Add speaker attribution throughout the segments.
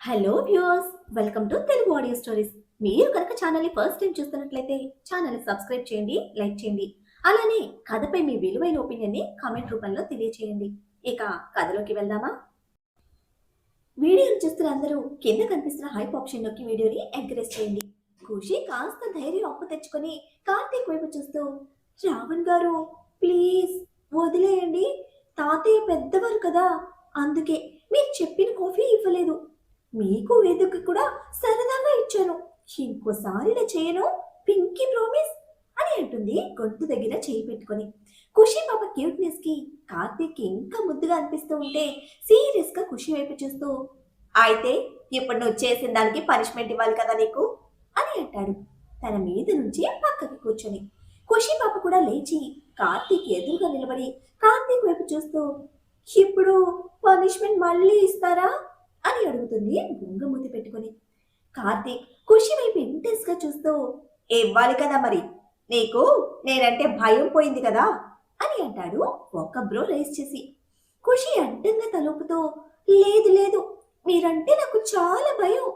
Speaker 1: Hello viewers, welcome to Telugu audio stories. మీరు కనుక ఛానల్ని ఫస్ట్ టైం చూస్తున్నట్లయితే ఛానల్ని సబ్స్క్రైబ్ చేయండి, లైక్ చేయండి. అలానే కథపై మీ విలువైన ఒపీనియన్ని కామెంట్ రూపంలో తెలియచేయండి. ఇక కథలోకి వెళ్దామా? వీడియోని చూస్తున్న అందరూ కింద కనిపిస్తున్న హైప్ ఆప్షన్ నొక్కి వీడియోని ఎంకరేజ్ చేయండి. ఖుషి కాస్త ధైర్యం అప్పు తెచ్చుకొని కార్తీక్ వైపు చూస్తూ, రావణ్ గారు ప్లీజ్ వదిలేయండి, తాతయ్య పెద్దవారు కదా, అందుకే మీరు చెప్పిన కాఫీ ఇవ్వలేదు, మీకు వేదిక కూడా సరదాగా ఇచ్చాను, ఇంకోసారి ఇలా చేయను, పింకీ ప్రామిస్ అని అంటుంది గొంతు దగ్గర చేయి పెట్టుకొని. ఖుషి పాప క్యూట్నెస్ కి కార్తీక్ ఇంకా ముద్దుగా అనిపిస్తూ ఉంటే సీరియస్ గా ఖుషి వైపు చూస్తూ, అయితే ఇప్పుడు నువ్వు చేసిన దానికి పనిష్మెంట్ ఇవ్వాలి కదా నీకు అని అంటాడు తన మీద నుంచి పక్కకి కూర్చొని. ఖుషి పాప కూడా లేచి కార్తీక్ ఎదురుగా నిలబడి కార్తీక్ వైపు చూస్తూ, ఇప్పుడు పనిష్మెంట్ మళ్ళీ ఇస్తారా అని అడుగుతుంది బుంగమూతి పెట్టుకుని. కార్తీక్ ఖుషి వైపు ఇంటెన్స్ గా చూస్తూ, ఇవ్వాలి కదా మరి, నీకు నేనంటే భయం పోయింది కదా అని అంటాడు ఒక బ్రో రైస్ చేసి. ఖుషి అడ్డంగా తలుపుతూ, లేదు లేదు, మీరంటే నాకు చాలా భయం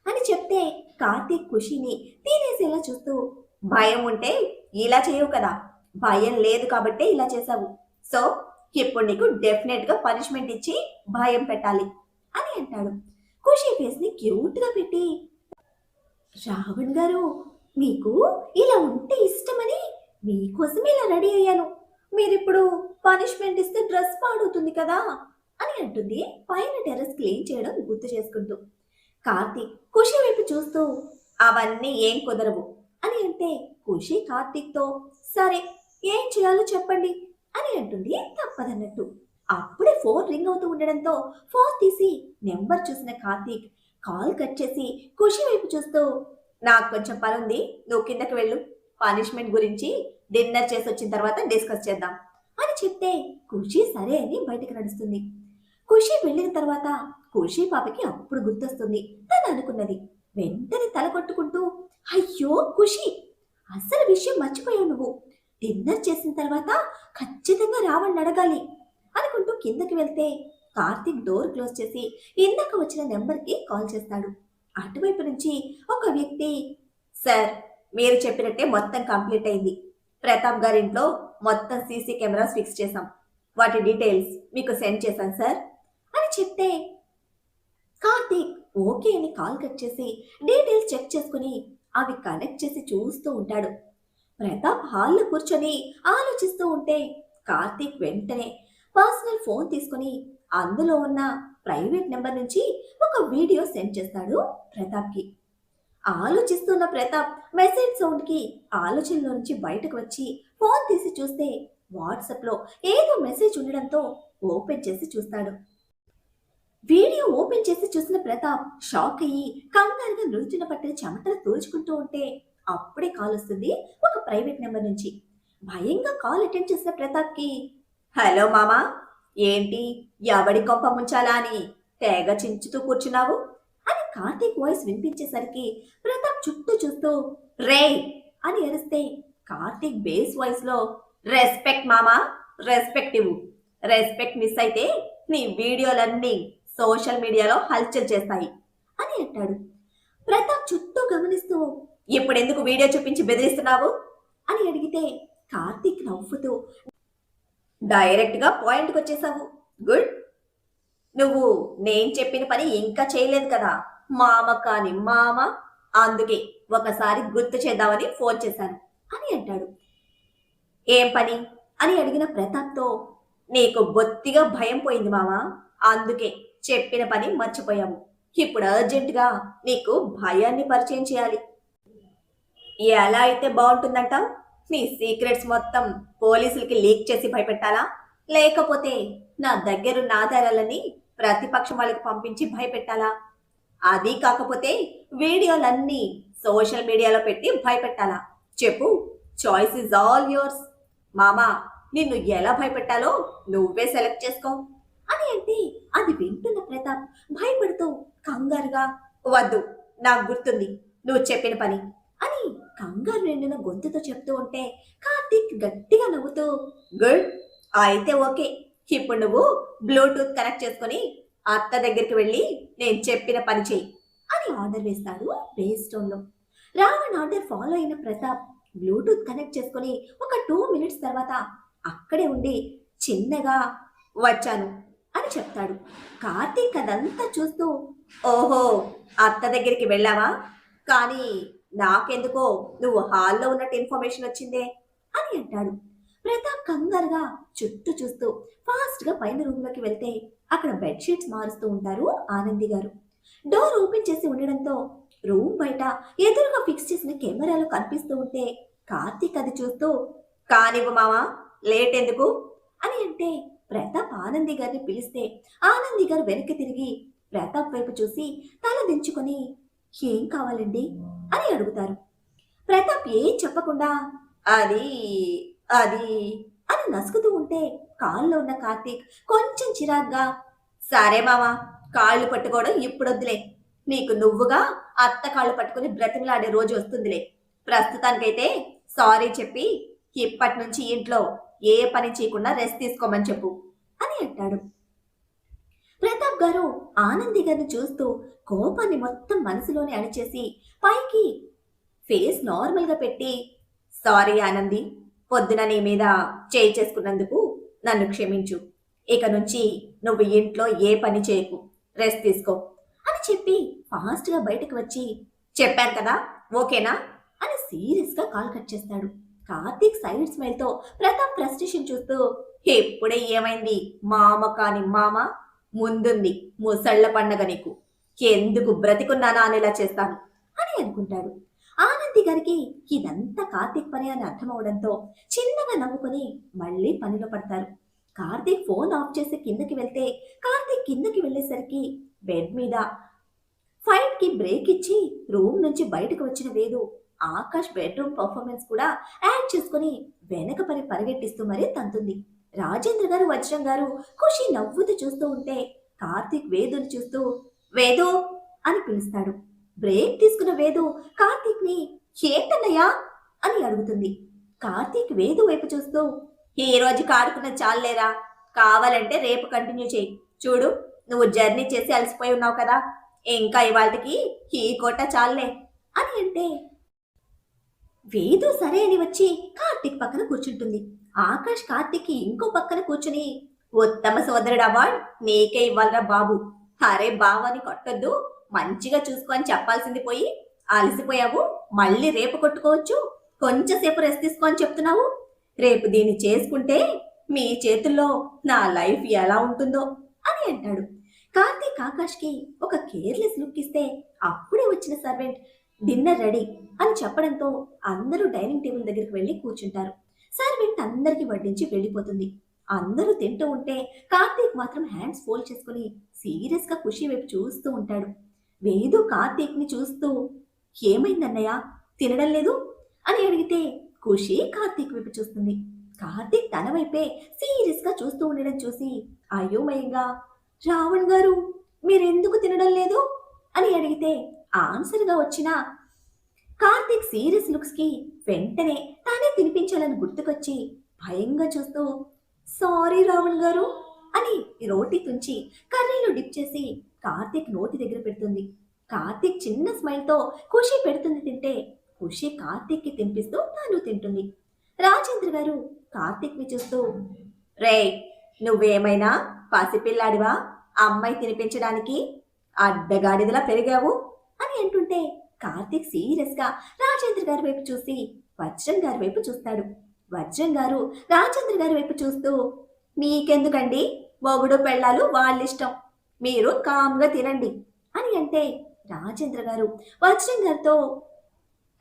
Speaker 1: అని చెప్తే కార్తీక్ ఖుషిని తినేసేలా చూస్తూ, భయం ఉంటే ఇలా చేయవు కదా, భయం లేదు కాబట్టే ఇలా చేశావు, సో ఇప్పుడు నీకు డెఫినెట్ గా పనిష్మెంట్ ఇచ్చి భయం పెట్టాలి అని అంటాడు ఖుషి ఫేస్ ని క్యూట్ గా పెట్టి. రావణ్ గారు, మీకు ఇలా ఉంటే ఇష్టమని మీకోసం ఇలా రెడీ అయ్యాను, మీరిప్పుడు పనిష్మెంట్ ఇస్తే డ్రెస్ పాడవుతుంది కదా అని అంటుంది పైన టెర్రస్ క్లీన్ చేయడం గుర్తు చేసుకుంటూ. కార్తీక్ ఖుషి వైపు చూస్తూ, అవన్నీ ఏం కుదరవు అని అంటే ఖుషి కార్తీక్ తో, సరే ఏం చేయాలో చెప్పండి అని అంటుంది తప్పదన్నట్టు. అప్పుడే ఫోన్ రింగ్ అవుతూ ఉండడంతో ఫోన్ తీసి నెంబర్ చూసిన కార్తీక్ కాల్ కట్ చేసి ఖుషి వైపు చూస్తూ, నాకు కొంచెం పని ఉంది, నువ్వు కిందకి వెళ్ళు, పనిష్మెంట్ గురించి డిన్నర్ చేసి వచ్చిన తర్వాత డిస్కస్ చేద్దాం అని చెప్తే ఖుషి సరే అని బయటకు నడుస్తుంది. ఖుషి వెళ్ళిన తర్వాత ఖుషి పాపకి అప్పుడు గుర్తొస్తుంది తను అనుకున్నది. వెంటనే తల కొట్టుకుంటూ, అయ్యో ఖుషి, అసలు విషయం మర్చిపోయావు, నువ్వు డిన్నర్ చేసిన తర్వాత ఖచ్చితంగా రావణ్ అడగాలి అనుకుంటూ కిందకి వెళ్తే కార్తీక్ డోర్ క్లోజ్ చేసి ఇందాక వచ్చిన నెంబర్కి కాల్ చేస్తాడు. అటువైపు నుంచి ఒక వ్యక్తి, సార్ మీరు చెప్పినట్టే మొత్తం కంప్లీట్ అయింది, ప్రతాప్ గారింట్లో మొత్తం సీసీ కెమెరాస్ ఫిక్స్ చేశాం, వాటి డీటెయిల్స్ మీకు సెండ్ చేశాను సార్ అని చెప్తే కార్తీక్ ఓకే అని కాల్ కట్ చేసి డీటెయిల్స్ చెక్ చేసుకుని అవి కనెక్ట్ చేసి చూస్తూ ఉంటాడు. ప్రతాప్ హాల్లో కూర్చొని ఆలోచిస్తూ ఉంటే కార్తీక్ వెంటనే పర్సనల్ ఫోన్ తీసుకుని అందులో ఉన్న ప్రైవేట్ నెంబర్ నుంచి ఒక వీడియో సెండ్ చేస్తాడు ప్రతాప్కి. ఆలోచిస్తున్న ప్రతాప్ మెసేజ్ సౌండ్ కి ఆలోచనలో నుంచి బయటకు వచ్చి ఫోన్ తీసి చూస్తే వాట్సాప్ లో ఏదో మెసేజ్ ఉండడంతో ఓపెన్ చేసి చూస్తాడు. వీడియో ఓపెన్ చేసి చూసిన ప్రతాప్ షాక్ అయ్యి కంగారుగా నుదుటిన పట్టిన చెమటలు తోచుకుంటూ ఉంటే అప్పుడే కాల్ వస్తుంది ఒక ప్రైవేట్ నెంబర్ నుంచి. భయంగా కాల్ అటెండ్ చేసిన ప్రతాప్ కి, హలో మామా, ఏంటి ఎవడి కొంప ముంచాలా అని తెగ చించుతూ కూర్చున్నావు అని కార్తీక్ వాయిస్ వినిపించేసరికి ప్రతాప్ చుట్టూ చూస్తూ రే అని అరిస్తే కార్తీక్ బేస్ వాయిస్ లో, రెస్పెక్ట్ మామా, రెస్పెక్ట్ ఇవ్వు, రెస్పెక్ట్ మిస్ అయితే నీ వీడియోలన్నీ సోషల్ మీడియాలో హల్చల్ చేస్తాయి అని అంటాడు. ప్రతాప్ చుట్టూ గమనిస్తూ, ఇప్పుడెందుకు వీడియో చూపించి బెదిరిస్తున్నావు అని అడిగితే కార్తీక్ నవ్వుతూ, డైరెక్ట్ గా పాయింట్కి వచ్చేసావు, గుడ్, నువ్వు నేను చెప్పిన పని ఇంకా చేయలేదు కదా మామ కాని మామ, అందుకే ఒకసారి గుర్తు చేద్దామని ఫోన్ చేశాను అని అంటాడు. ఏం పని అని అడిగిన ప్రతాప్తో, నీకు బొత్తిగా భయం పోయింది మామ, అందుకే చెప్పిన పని మర్చిపోయాము, ఇప్పుడు అర్జెంటుగా నీకు భయాన్ని పరిచయం చేయాలి. ఎలా అయితే బాగుంటుందంటావు, నీ సీక్రెట్స్ మొత్తం పోలీసులకి లీక్ చేసి భయపెట్టాలా, లేకపోతే నా దగ్గరున్న ఆధారాలని ప్రతిపక్షం వాళ్ళకి పంపించి భయపెట్టాలా, అది కాకపోతే వీడియోలన్నీ సోషల్ మీడియాలో పెట్టి భయపెట్టాలా, చెప్పు, చాయిస్ ఇస్ ఆల్ యోర్స్, మామా నిన్ను ఎలా భయపెట్టాలో నువ్వే సెలెక్ట్ చేసుకో అని అంటే అది వింటున్న ప్రతాప్ భయపడుతూ కంగారుగా, వద్దు నాకు గుర్తుంది నువ్వు చెప్పిన పని అని కంగారు నిండిన గొంతుతో చెప్తూ ఉంటే కార్తీక్ గట్టిగా నవ్వుతూ, గుడ్, అయితే ఓకే, ఇప్పుడు నువ్వు బ్లూటూత్ కనెక్ట్ చేసుకుని అత్త దగ్గరికి వెళ్ళి నేను చెప్పిన పని చెయ్యి అని ఆర్డర్ వేస్తాడు బేస్ టోన్లో. రావణ్ ఆర్డర్ ఫాలో అయిన ప్రతాప్ బ్లూటూత్ కనెక్ట్ చేసుకుని ఒక 2 మినిట్స్ తర్వాత అక్కడే ఉండి చిన్నగా వచ్చాను అని చెప్తాడు. కార్తీక్ అదంతా చూస్తూ, ఓహో, అత్త దగ్గరికి వెళ్ళావా? కానీ నాకెందుకో నువ్వు హాల్లో ఉన్నట్టు ఇన్ఫర్మేషన్ వచ్చిందే అని అంటాడు. ప్రతాప్ కంగారుగా చుట్టూ చూస్తూ ఫాస్ట్ గా పైన రూమ్ లోకి వెళ్తే అక్కడ బెడ్షీట్స్ మారుస్తూ ఉంటారు ఆనంది గారు. డోర్ ఓపెన్ చేసి ఉండడంతో రూమ్ బయట ఎదురుగా ఫిక్స్ చేసిన కెమెరాలు కనిపిస్తూ ఉంటే కార్తీక్ అది చూస్తూ, కానివ్వు మావా, లేట్ ఎందుకు అని అంటే ప్రతాప్ ఆనంది గారిని పిలిస్తే ఆనంది గారు వెనక్కి తిరిగి ప్రతాప్ వైపు చూసి తల దించుకొని ఏం కావాలండి అని అడుగుతారు. ప్రతాప్ ఏం చెప్పకుండా అది అది అని నసుకుతూ ఉంటే కాల్లో ఉన్న కార్తీక్ కొంచెం చిరాగ్గా, సరే మావా, కాళ్ళు పట్టుకోవడం ఇప్పుడొద్దులే, నీకు నువ్వుగా అత్త కాళ్ళు పట్టుకుని బ్రతిమలాడే రోజు వస్తుందిలే, ప్రస్తుతానికైతే సారీ చెప్పి ఇప్పటి నుంచి ఇంట్లో ఏ పని చేయకుండా రెస్ట్ తీసుకోమని చెప్పు అని అంటాడు. ప్రతాప్ గారు ఆనంది గారిని చూస్తూ కోపాన్ని మొత్తం మనసులోనే అణిచేసి పైకి ఫేస్ నార్మల్ గా పెట్టి, సారీ ఆనంది, పొద్దున నీ మీద చేయి చేసుకున్నందుకు నన్ను క్షమించు, ఇక నుంచి నువ్వు ఇంట్లో ఏ పని చేయకు, రెస్ట్ తీసుకో అని చెప్పి ఫాస్ట్ గా బయటకు వచ్చి, చెప్పాను కదా ఓకేనా అని సీరియస్ గా కాల్ కట్ చేస్తాడు. కార్తీక్ సైడ్ స్మైల్ తో ప్రతాప్ ఫ్రస్ట్రేషన్ చూస్తూ, ఎప్పుడే ఏమైంది మామ కాని మామ, ముందుంది ముసళ్ల పండగ, నీకు ఎందుకు బ్రతికున్నానా అని ఇలా చేస్తాను అని అనుకుంటాడు. ఆనంది గారికి ఇదంతా కార్తీక్ పని అని అర్థమవడంతో చిన్నగా నవ్వుకొని మళ్ళీ పనిలో పడతారు. కార్తీక్ ఫోన్ ఆఫ్ చేసి కిందకి వెళ్తే కార్తీక్ కిందకి వెళ్ళేసరికి బెడ్ మీద ఫైట్ కి బ్రేక్ ఇచ్చి రూమ్ నుంచి బయటకు వచ్చిన వేదు ఆకాష్ బెడ్రూమ్ పర్ఫార్మెన్స్ కూడా యాడ్ చేసుకుని వెనక పరిగెట్టిస్తూ మరీ తంతుంది. రాజేంద్ర గారు వజ్రం గారు ఖుషి నవ్వుతూ చూస్తూ ఉంటే కార్తీక్ వేదుని చూస్తూ వేదు అని పిలుస్తాడు. బ్రేక్ తీసుకున్న వేదు కార్తీక్ ని ఏంటన్నయ్యా అని అడుగుతుంది. కార్తీక్ వేదు వైపు చూస్తూ, ఈ రోజు కాడుకున్న చాలేరా, కావాలంటే రేపు కంటిన్యూ చేయి, చూడు నువ్వు జర్నీ చేసి అలసిపోయి ఉన్నావు కదా, ఇంకా ఇవాళకి ఈ కోట చాలే అని అంటే వేదు సరే అని వచ్చి కార్తీక్ పక్కన కూర్చుంటుంది. ఆకాష్ కార్తీక్ ఇంకో పక్కన కూర్చుని, ఉత్తమ సోదరుడు అవార్డ్ నీకే ఇవ్వాలరా బాబు, అరే బావాని కొట్టొద్దు, మంచిగా చూసుకొని చెప్పాల్సింది పోయి అలసిపోయావు, మళ్ళీ రేపు కొట్టుకోవచ్చు, కొంచెంసేపు రెస్ట్ తీసుకొని చెప్తున్నావు, రేపు దీన్ని చేసుకుంటే మీ చేతుల్లో నా లైఫ్ ఎలా ఉంటుందో అని అంటాడు. కార్తీక్ ఆకాష్కి ఒక కేర్లెస్ లుక్ ఇస్తే అప్పుడే వచ్చిన సర్వెంట్ డిన్నర్ రెడీ అని చెప్పడంతో అందరూ డైనింగ్ టేబుల్ దగ్గరికి వెళ్ళి కూర్చుంటారు. సర్వెంట్ అందరికి వడ్డించి వెళ్ళిపోతుంది. అందరూ తింటూ ఉంటే కార్తీక్ మాత్రం హ్యాండ్స్ ఫోల్డ్ చేసుకుని సీరియస్ గా ఖుషి వైపు చూస్తూ ఉంటాడు. వేదు కార్తీక్ ని చూస్తూ, ఏమైందన్నయ్య, తినడం లేదు అని అడిగితే ఖుషి కార్తీక్ వైపు చూస్తుంది. కార్తీక్ తన వైపే సీరియస్ గా చూస్తూ ఉండడం చూసి అయోమయంగా, రావణ్ గారు మీరెందుకు తినడం లేదు అని అడిగితే ఆన్సర్ గా వచ్చిన కార్తీక్ సీరియస్ లుక్స్ కి వెంటనే తానే తినిపించాలని గుర్తుకొచ్చి భయంగా చూస్తూ, సారీ రావణ్ గారు అని రోటీ తుంచి కర్రీలో డిప్ చేసి కార్తీక్ నోటి దగ్గర పెడుతుంది. కార్తీక్ చిన్న స్మైల్ తో ఖుషి పెడుతుంది తింటే ఖుషి కార్తీక్ కి తినిపిస్తూ తాను తింటుంది. రాజేంద్ర గారు కార్తీక్ ని చూస్తూ, రే నువ్వేమైనా పసిపిల్లాడివా అమ్మాయి తినిపించడానికి, అడ్డగాడిదలా పెరిగావు అని అంటుంటే కార్తీక్ సీరియస్ గా రాజేంద్ర గారి వైపు చూసి వజ్రం గారి వైపు చూస్తాడు. వజ్రం గారు రాజేంద్ర గారి వైపు చూస్తూ, మీకెందుకండి, మొగుడు పెళ్ళాలు వాళ్ళిష్టం, మీరు కామ్గా తినండి అని అంటే రాజేంద్ర గారు వజ్రం గారితో,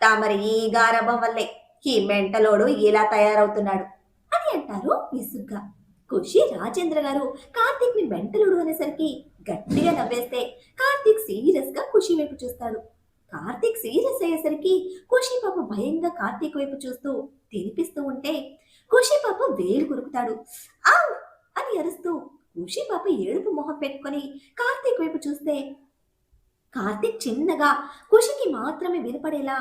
Speaker 1: తమరి ఈ గారభం వల్లే ఈ మెంటలోడు ఇలా తయారవుతున్నాడు అని అంటారు విసుగ్గా. ఖుషి రాజేంద్ర గారు కార్తీక్ ని మెంటలుడు అనేసరికి గట్టిగా నవ్వేస్తే కార్తీక్ సీరియస్ గా ఖుషి వైపు చూస్తాడు. కార్తీక్ సీరియస్ అయ్యేసరికి ఖుషి పాప భయంగా కార్తీక్ వైపు చూస్తూ తినిపిస్తూ ఉంటే ఖుషి పాప వేలు కొరుకుతాడు. ఆ అని అరుస్తూ ఖుషి పాప ఏడుపు మొహం పెట్టుకొని కార్తీక్ వైపు చూస్తే కార్తీక్ చిన్నగా ఖుషికి మాత్రమే వినపడేలా,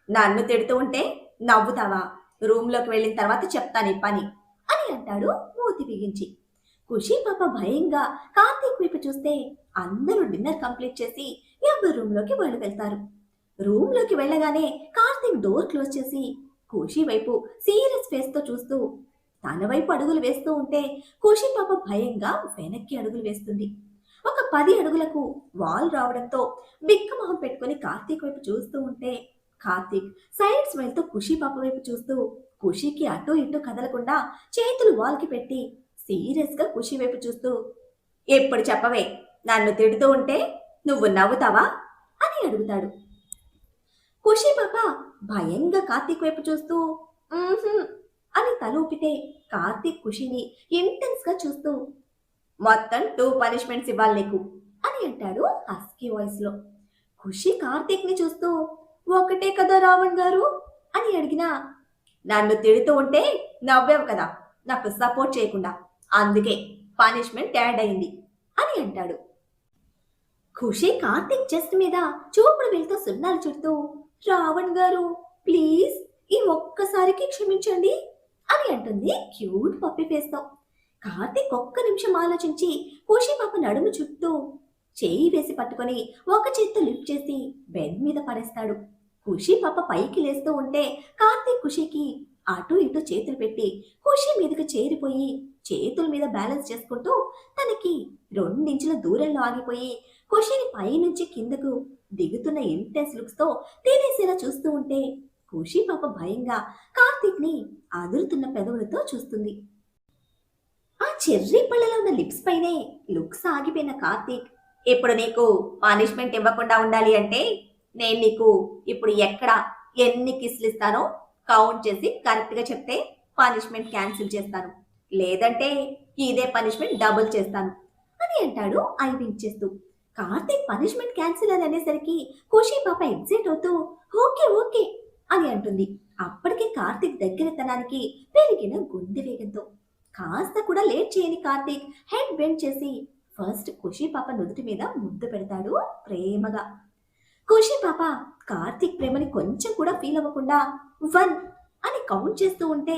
Speaker 1: నన్ను తిడుతూ ఉంటే నవ్వుతావా, రూమ్ లోకి వెళ్ళిన తర్వాత చెప్తాను ఈ పని అని అంటాడు మూతి బిగించి. ఖుషి పాప భయంగా కార్తీక్ వైపు చూస్తే అందరూ డిన్నర్ కంప్లీట్ చేసి ఎవరి రూమ్ లోకి వాళ్ళు వెళ్తారు. రూమ్ లోకి వెళ్ళగానే కార్తీక్ డోర్ క్లోజ్ చేసి ఖుషి వైపు సీరియస్ ఫేస్ తో చూస్తూ తన వైపు అడుగులు వేస్తూ ఉంటే ఖుషి పాప భయంగా వెనక్కి అడుగులు వేస్తుంది. ఒక 10 అడుగులకు వాల్ రావడంతో బిక్క మొహం పెట్టుకుని కార్తీక్ వైపు చూస్తూ ఉంటే కార్తీక్ సైడ్ స్మైల్ తో ఖుషి పాప వైపు చూస్తూ ఖుషికి అటు ఇటు కదలకుండా చేతులు వాల్కి పెట్టి సీరియస్ గా ఖుషి వైపు చూస్తూ ఎప్పుడు చెప్పవే, నన్ను తిడుతూ ఉంటే నువ్వు నవ్వుతావా అని అడుగుతాడు. ఖుషి పాప భయంగా కార్తీక్ వైపు చూస్తూ "మ్మ్హ్మ్" అని తల ఊపితే కార్తీక్ ఖుషిని ఇంటెన్స్ గా చూస్తూ మొత్తం 2 పనిష్మెంట్స్ ఇవ్వాలి నీకు అని అంటాడు హస్కీ వాయిస్ లో. ఖుషి కార్తీక్ ని చూస్తూ ఒకటే కదా రావణ్ గారు అని అడిగినా నన్ను తిడుతూ ఉంటే నవ్వావు కదా నాకు సపోర్ట్ చేయకుండా, అందుకే పనిష్మెంట్ యాడ్ అయింది అని అంటాడు. ఖుషి కార్తీక్ చెస్ట్ మీద చూపుడు వెళ్తూ సున్నాలు చుడుతూ రావణ్ గారు ప్లీజ్ ఈ ఒక్కసారికి క్షమించండి అని అంటుంది క్యూట్ పప్పి ఫేస్ తో. కార్తీక్ ఒక్క నిమిషం ఆలోచించి ఖుషి పాప నడుము చుట్టూ చేయి వేసి పట్టుకొని ఒక చేత్తో లిఫ్ట్ చేసి బెడ్ మీద పడేస్తాడు. ఖుషి పాప పైకి లేస్తూ ఉంటే కార్తీక్ ఖుషికి అటు ఇటు చేతులు పెట్టి ఖుషి మీదకి చేరిపోయి చేతుల మీద బ్యాలెన్స్ చేసుకుంటూ తనకి 2 ఇంచుల దూరంలో ఆగిపోయి ఖుషిని పైనుంచి కిందకు దిగుతున్న ఇంటెన్స్ లుక్స్ తో తినేసేలా చూస్తూ ఉంటే ఖుషి పాప భయంగా కార్తీక్ ని అదురుతున్న పెదవులతో చూస్తుంది. ఆ చెర్రీ పళ్ళలో ఉన్న లిప్స్ పైనే లుక్స్ ఆగిపోయిన కార్తీక్ ఇప్పుడు నీకు పనిష్మెంట్ ఇవ్వకుండా ఉండాలి అంటే నేను నీకు ఇప్పుడు ఎక్కడ ఎన్ని కిస్లు ఇస్తానో కౌంట్ చేసి కరెక్ట్ గా చెప్తే పనిష్మెంట్ క్యాన్సిల్ చేస్తాను, లేదంటే ఇదే పనిష్మెంట్ డబుల్ చేస్తాను అని అంటాడు ఐ వింక్ చేస్తూ. కార్తీక్ పనిష్మెంట్ క్యాన్సిల్ అని అనేసరికి ఖుషి పాప ఎగ్జైట్ అవుతూ ఓకే ఓకే అని అంటుంది. అప్పటికే కార్తీక్ దగ్గరతనానికి పెరిగిన గుండె వేగంతో కాస్త కూడా లేట్ చేయని కార్తీక్ హెడ్ బెండ్ చేసి ఫస్ట్ ఖుషి పాప నుదుటి మీద ముద్దు పెడతాడు ప్రేమగా. ఖుషి పాప కార్తీక్ ప్రేమని కొంచెం కూడా ఫీల్ అవ్వకుండా 1 అని కౌంట్ చేస్తూ ఉంటే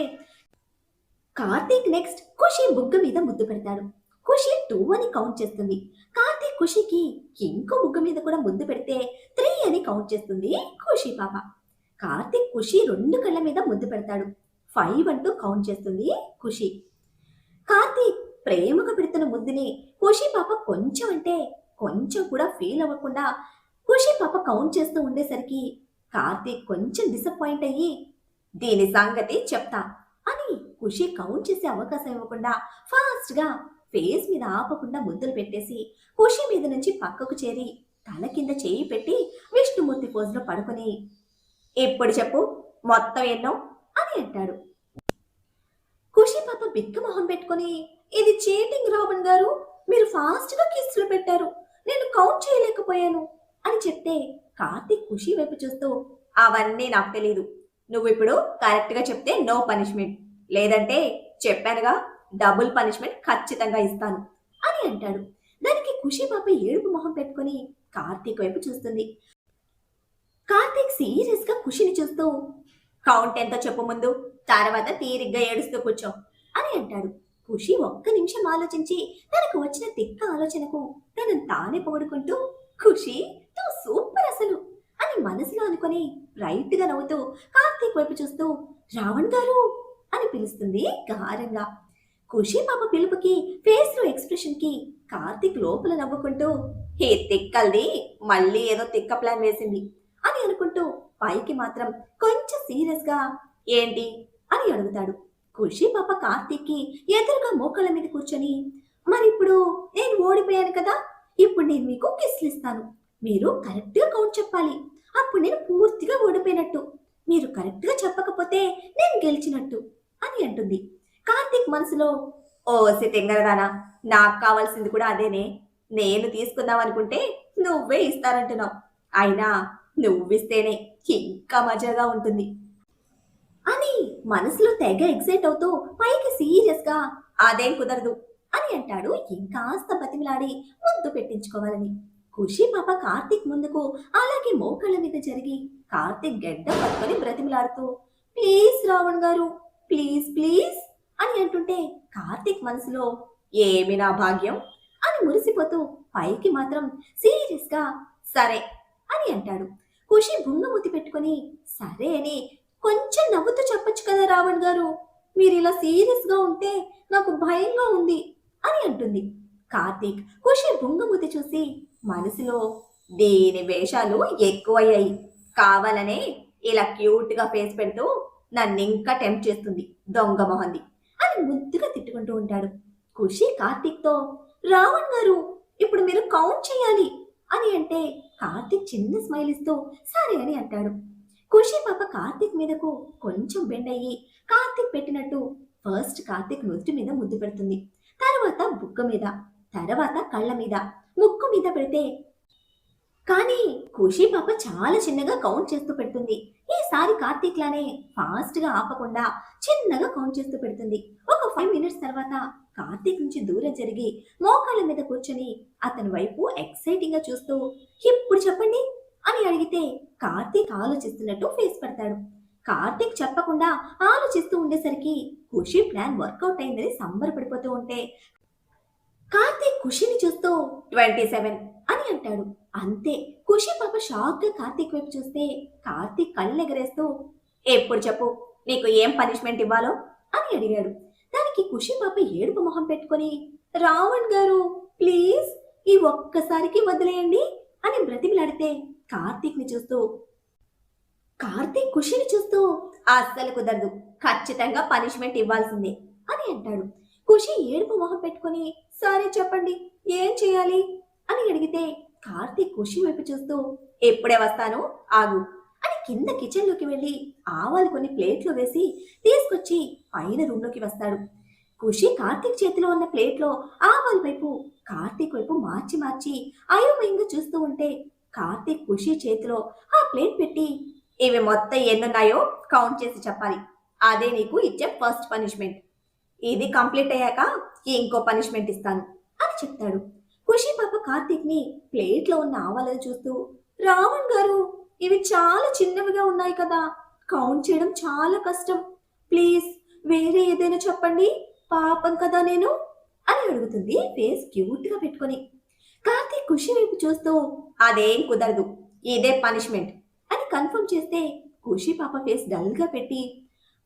Speaker 1: కార్తీక్ నెక్స్ట్ ఖుషి బుగ్గ మీద ముద్దు పెడతాడు. ఖుషి 2 అని కౌంట్ చేస్తుంది. కార్తీక్ ఖుషికి ఇంకో బుగ్గ మీద కూడా ముద్దు పెడితే 3 అని కౌంట్ చేస్తుంది ఖుషి పాప. కార్తీక్ ఖుషి 2 కళ్ళ మీద ముద్దు పెడతాడు. 5 అంటూ కౌంట్ చేస్తుంది ఖుషి. కార్తీక్ ప్రేమగా పెడుతున్న ముద్దుని ఖుషి పాప కొంచెం అంటే కొంచెం కూడా ఫీల్ అవ్వకుండా ఖుషి పాప కౌంట్ చేస్తూ ఉండేసరికి కార్తీక్ కొంచెం డిసప్పాయింట్ అయ్యి దీని సంగతి చెప్తా అని ఖుషి కౌంట్ చేసే అవకాశం ఇవ్వకుండా ఫాస్ట్ గా ఫేస్ మీద ఆపకుండా ముద్దులు పెట్టేసి ఖుషి మీద నుంచి పక్కకు చేరి తల కింద చేయి పెట్టి విష్ణుమూర్తి పోజ్ లో పడుకొని ఇప్పుడు చెప్పు మొత్తం ఎన్నో అని అంటాడు. ఖుషి పాప బిక్క మొహం పెట్టుకొని ఇది చీటింగ్ రావణ్ గారు, మీరు ఫాస్ట్ గా కిస్సులు పెట్టారు, నేను కౌంట్ చేయలేకపోయాను అని చెప్తే కార్తీక్ ఖుషి వైపు చూస్తూ అవన్నీ నాకు తెలీదు, నువ్వు ఇప్పుడు కరెక్ట్ గా చెప్తే నో పనిష్మెంట్, లేదంటే చెప్పానుగా డబుల్ పనిష్మెంట్ ఖచ్చితంగా ఇస్తాను అని అంటాడు. దానికి ఖుషి పాప ఏడుపు మొహం పెట్టుకొని కార్తీక్ వైపు చూస్తుంది. కార్తీక్ సీరియస్ గా ఖుషిని చూస్తూ కౌంట్ ఎంతో చెప్పు ముందు, తర్వాత తీరిగ్గా ఏడుస్తూ కూర్చో అని అంటాడు. ఖుషి ఒక్క నిమిషం ఆలోచించి తనకు వచ్చిన తిక్క ఆలోచనకు తనను తానే పొగుడుకుంటూ ఖుషి నువ్వు సూపర్ అసలు అని మనసులో అనుకుని రైట్ గా నవ్వుతూ కార్తీక్ వైపు చూస్తూ రావణ్ గారు అని పిలుస్తుంది గారంగా. ఖుషి పాప పిలుపుకి ఫేస్ లో ఎక్స్ప్రెషన్ కి కార్తీక్ లోపల నవ్వుకుంటూ హే తిక్కల్ది మళ్ళీ ఏదో తిక్క ప్లాన్ వేసింది అని అనుకుంటూ పైకి మాత్రం కొంచెం సీరియస్ గా ఏంటి అని అడుగుతాడు. ఖుషి పాప కార్తీక్ కి ఎదురుగా మోకాళ్ళ మీద కూర్చొని మరి ఇప్పుడు నేను ఓడిపోయాను కదా, ఇప్పుడు నేను మీకు కిస్లు ఇస్తాను, మీరు కరెక్ట్ గా కౌంట్ చెప్పాలి, అప్పుడు నేను పూర్తిగా ఓడిపోయినట్టు, మీరు కరెక్ట్ గా చెప్పకపోతే నేను గెలిచినట్టు అని అంటుంది. కార్తీక్ మనసులో ఓసి తెంగరదానా, నాకు కావాల్సింది కూడా అదేనే, నేను తీసుకుందాం అనుకుంటే నువ్వే ఇస్తానంటున్నావు, అయినా నువ్విస్తేనే ఇంకా మజాగా ఉంటుంది అని మనసులో తెగ ఎగ్జైట్ అవుతూ పైకి సీరియస్ గా అదేం కుదరదు అని అంటాడు ఇంకాస్త బతిమిలాడి ముద్దు పెట్టించుకోవాలని. ఖుషి పాప కార్తీక్ ముందుకు అలాగే మోకాళ్ళ మీద జరిగి కార్తీక్ గడ్డ పట్టుకొని బ్రతిమిలాడుతూ ప్లీజ్ రావణ్ గారు ప్లీజ్ ప్లీజ్ అని అంటుంటే కార్తీక్ మనసులో ఏమి నా భాగ్యం అని మురిసిపోతూ పైకి మాత్రం సీరియస్ గా సరే అని అంటాడు. ఖుషి బుంగమూతి పెట్టుకొని సరే అని కొంచెం నవ్వుతూ చెప్పొచ్చు కదా రావణ్ గారు, మీరు ఇలా సీరియస్ గా ఉంటే నాకు భయంగా ఉంది అని అంటుంది. కార్తీక్ ఖుషి బుంగమూతి చూసి మనసులో దీని వేషాలు ఎక్కువయ్యాయి, కావాలనే ఇలా క్యూట్ గా ఫేస్ పెడుతూ నన్నింకా టెంప్ట్ చేస్తుంది దొంగ మొహంది అని ముద్దుగా తిట్టుకుంటూ ఉంటాడు. ఖుషి కార్తీక్ తో రావణ్ గారు ఇప్పుడు మీరు కౌంట్ చేయాలి అని అంటే కార్తీక్ చిన్న స్మైల్ ఇస్తూ సరే అని అంటాడు. ఖుషి పాప కార్తీక్ మీదకు కొంచెం బెండ్ అయ్యి కార్తీక్ పెట్టినట్టు ఫస్ట్ కార్తీక్ నుదుటి మీద ముద్దు పెడుతుంది, తర్వాత బుగ్గ మీద, తర్వాత కళ్ళ మీద, ముక్కు మీద పెడితే కానీ ఖుషి పాప చాలా చిన్నగా కౌంట్ చేస్తూ పెడుతుంది. ఈసారి కార్తీక్ లానే ఫాస్ట్ గా ఆపకుండా చిన్నగా కౌంట్ చేస్తూ పెడుతుంది. ఒక 5 మినిట్స్ తర్వాత కార్తీక్ నుంచి దూరం జరిగి మోకాళ్ళ మీద కూర్చొని అతని వైపు ఎక్సైటింగ్ గా చూస్తూ ఇప్పుడు చెప్పండి అని అడిగితే కార్తీక్ ఆలోచిస్తున్నట్టు ఫేస్ పెడతాడు. కార్తీక్ చెప్పకుండా ఆలోచిస్తూ ఉండేసరికి ఖుషి ప్లాన్ వర్కౌట్ అయిందని సంబరపడిపోతూ ఉంటే కార్తీక్ ఖుషిని చూస్తూ 27 అని అంటాడు. అంతే. ఖుషి పాప షాక్ గా కార్తీక్ వైపు చూస్తే కార్తీక్ కళ్ళు ఎగరేస్తూ ఎప్పుడు చెప్పు నీకు ఏం పనిష్మెంట్ ఇవ్వాలో అని అడిగాడు. దానికి ఖుషి పాప ఏడుపు మొహం పెట్టుకొని రావణ్ గారు ప్లీజ్ ఈ ఒక్కసారికి వదిలేయండి అని బ్రతిమిలాడితే కార్తీక్ ని చూస్తూ కార్తీక్ ఖుషిని చూస్తూ అస్సలు కుదరదు, ఖచ్చితంగా పనిష్మెంట్ ఇవ్వాల్సిందే అని అంటాడు. ఖుషి ఏడుపు మొహం పెట్టుకొని సరే చెప్పండి ఏం చేయాలి అని అడిగితే కార్తీక్ ఖుషి వైపు చూస్తూ ఎప్పుడే వస్తాను ఆగు అని కింద కిచెన్ లోకి వెళ్లి ఆవాలు కొన్ని ప్లేట్లో వేసి తీసుకొచ్చి పైన రూమ్ లోకి వస్తాడు. ఖుషి కార్తీక్ చేతిలో ఉన్న ప్లేట్లో ఆవాల వైపు కార్తీక్ వైపు మార్చి మార్చి అయోమయంగా చూస్తూ ఉంటే కార్తీక్ ఖుషి చేతిలో ఆ ప్లేట్ పెట్టి ఇవి మొత్తం ఎన్నున్నాయో కౌంట్ చేసి చెప్పాలి, అదే నీకు ఇచ్చే ఫస్ట్ పనిష్మెంట్, ఇది కంప్లీట్ అయ్యాక ఇంకో పనిష్మెంట్ ఇస్తాను అని చెప్తాడు. ఖుషి పాప కార్తీక్ ని ప్లేట్ లో ఉన్న ఆవాలను చూస్తూ రావణ్ గారు ఇవి చాలా చిన్నవిగా ఉన్నాయి కదా, కౌంట్ చేయడం చాలా కష్టం, ప్లీజ్ వేరే ఏదైనా చెప్పండి, పాపం కదా నేను అని అడుగుతుంది ఫేస్ క్యూట్ గా పెట్టుకొని. కార్తీక్ ఖుషి వైపు చూస్తూ అదేం కుదరదు, ఇదే పనిష్మెంట్ అని కన్ఫర్మ్ చేస్తే ఖుషి పాప ఫేస్ డల్ గా పెట్టి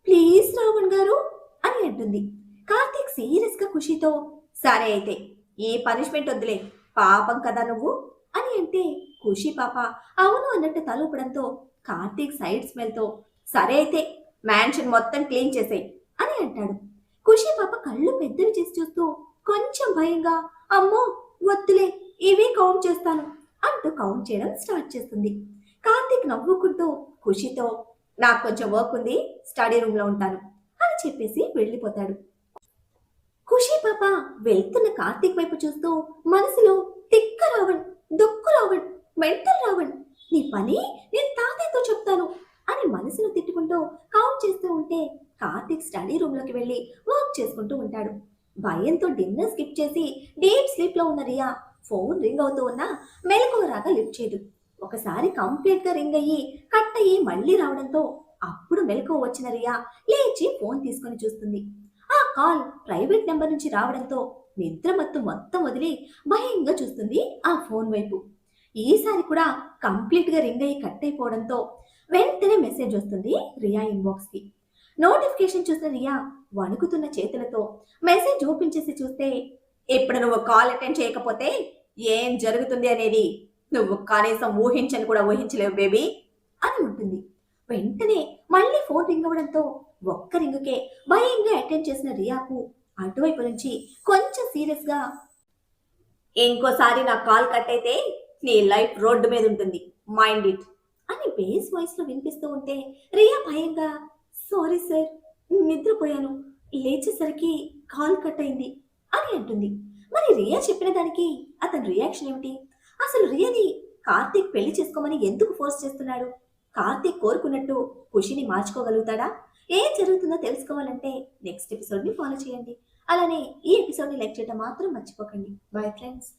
Speaker 1: ప్లీజ్ రావణ్ గారు అని అంటుంది. కార్తీక్ సీరియస్ గా ఖుషితో సరే అయితే ఈ పనిష్మెంట్ వద్దులే, పాపం కదా నువ్వు అని అంటే ఖుషి పాప అవును అన్నట్టు తలూపడంతో కార్తీక్ సైడ్ స్మెల్ తో సరే అయితే మ్యాన్షన్ మొత్తం క్లీన్ చేసేయ్ అని అంటాడు. ఖుషి పాప కళ్ళు పెద్దవి చేసి చూస్తూ కొంచెం భయంగా అమ్మో వద్దులే ఇవే కౌంట్ చేస్తాను అంటూ కౌంట్ చేయడం స్టార్ట్ చేస్తుంది. కార్తీక్ నవ్వుకుంటూ ఖుషితో నాకు కొంచెం వర్క్ ఉంది, స్టడీ రూమ్ లో ఉంటాను అని చెప్పేసి వెళ్ళిపోతాడు. ఖుషి పాప వెళ్తున్న కార్తీక్ వైపు చూస్తూ మనసులో తిక్క రావణ్, దొక్కు రావణ్, మెంటల్ రావణ్, నీ పని నేను తాతయ్యతో చెప్తాను అని మనసులో తిట్టుకుంటూ కౌంట్ చేస్తూ ఉంటే కార్తీక్ స్టడీ రూమ్ లోకి వెళ్ళి వర్క్ చేసుకుంటూ ఉంటాడు. భయంతో డిన్నర్ స్కిప్ చేసి డీప్ స్లీప్ లో ఉన్న రియా ఫోన్ రింగ్ అవుతూ ఉన్నా మెలకువ రాగా లిఫ్ట్ చేయదు. ఒకసారి కంప్లీట్ గా రింగ్ అయ్యి కట్ అయ్యి మళ్ళీ రావడంతో అప్పుడు మెలకువ వచ్చిన రియా లేచి ఫోన్ తీసుకొని చూస్తుంది. ఆ కాల్ ప్రైవేట్ నెంబర్ నుంచి రావడంతో నిద్రమత్తు మొత్తం వదిలి భయంగా చూస్తుంది ఆ ఫోన్ వైపు. ఈసారి కూడా కంప్లీట్ గా రింగ్ అయ్యి కట్ అయిపోవడంతో వెంటనే మెసేజ్ వస్తుంది రియా ఇన్బాక్స్ కి. నోటిఫికేషన్ చూసిన రియా వణుకుతున్న చేతులతో మెసేజ్ ఓపెన్ చేసి చూస్తే ఇప్పుడు నువ్వు కాల్ అటెండ్ చేయకపోతే ఏం జరుగుతుంది అనేది నువ్వు కనీసం ఊహించని కూడా ఊహించలేవు బేబీ అని ఉంటుంది. వెంటనే మళ్ళీ ఫోన్ రింగ్ అవ్వడంతో ఒక్క రింగుకే భయంగా అటెండ్ చేసిన రియాకు అటువైపు నుంచి కొంచెం సీరియస్ గా ఇంకోసారి నా కాల్ కట్ అయితే నీ లైఫ్ రోడ్డు మీద ఉంటుంది, మైండ్ ఇట్ అని బేస్ వాయిస్ లో వినిపిస్తూ ఉంటే రియా భయంగా సారీ సార్ నిద్రపోయాను, లేచేసరికి కాల్ కట్ అయింది అని అంటుంది. మరి రియా చెప్పిన దానికి అతని రియాక్షన్ ఏమిటి? అసలు రియాని కార్తీక్ పెళ్లి చేసుకోమని ఎందుకు ఫోర్స్ చేస్తున్నాడు? కార్తీక్ కోరుకున్నట్టు ఖుషిని మార్చుకోగలుగుతాడా? ఏం జరుగుతుందో తెలుసుకోవాలంటే నెక్స్ట్ ఎపిసోడ్ని ఫాలో చేయండి. అలానే ఈ ఎపిసోడ్ని లైక్ చేయడం మాత్రం మర్చిపోకండి. Bye friends.